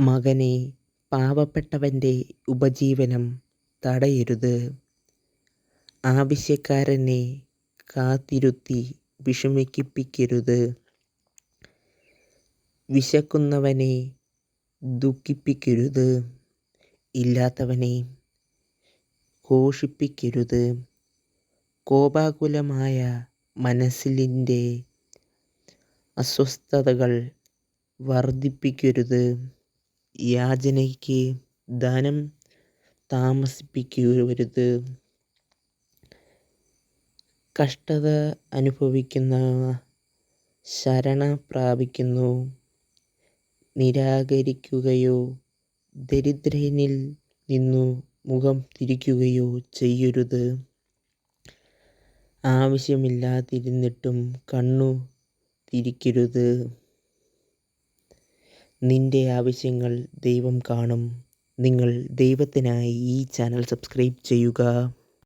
മകനേ, പാവപ്പെട്ടവൻ്റെ ഉപജീവനം തടയരുത്. ആവശ്യക്കാരനെ കാത്തിരുത്തി വിഷമിപ്പിക്കരുത്. വിശക്കുന്നവനെ ദുഃഖിപ്പിക്കരുത്. ഇല്ലാത്തവനെ ഘോഷിപ്പിക്കരുത്. കോപാകുലമായ മനസ്സിൻ്റെ അസ്വസ്ഥതകൾ വർദ്ധിപ്പിക്കരുത്. യാചനയ്ക്ക് ധനം താമസിപ്പിക്കരുത്. കഷ്ടത അനുഭവിക്കുന്നവർ ശരണം പ്രാപിക്കുന്നു. നിരാകരിക്കുകയോ ദരിദ്രനിൽ നിന്നു മുഖം തിരിക്കുകയോ ചെയ്യരുത്. ആവശ്യമില്ലാതിരുന്നിട്ടും കണ്ണു തിരിക്കരുത്. നിന്റെ ആവശ്യങ്ങൾ ദൈവം കാണും. നിങ്ങൾ ദൈവത്തിനായി ഈ ചാനൽ സബ്സ്ക്രൈബ് ചെയ്യുക.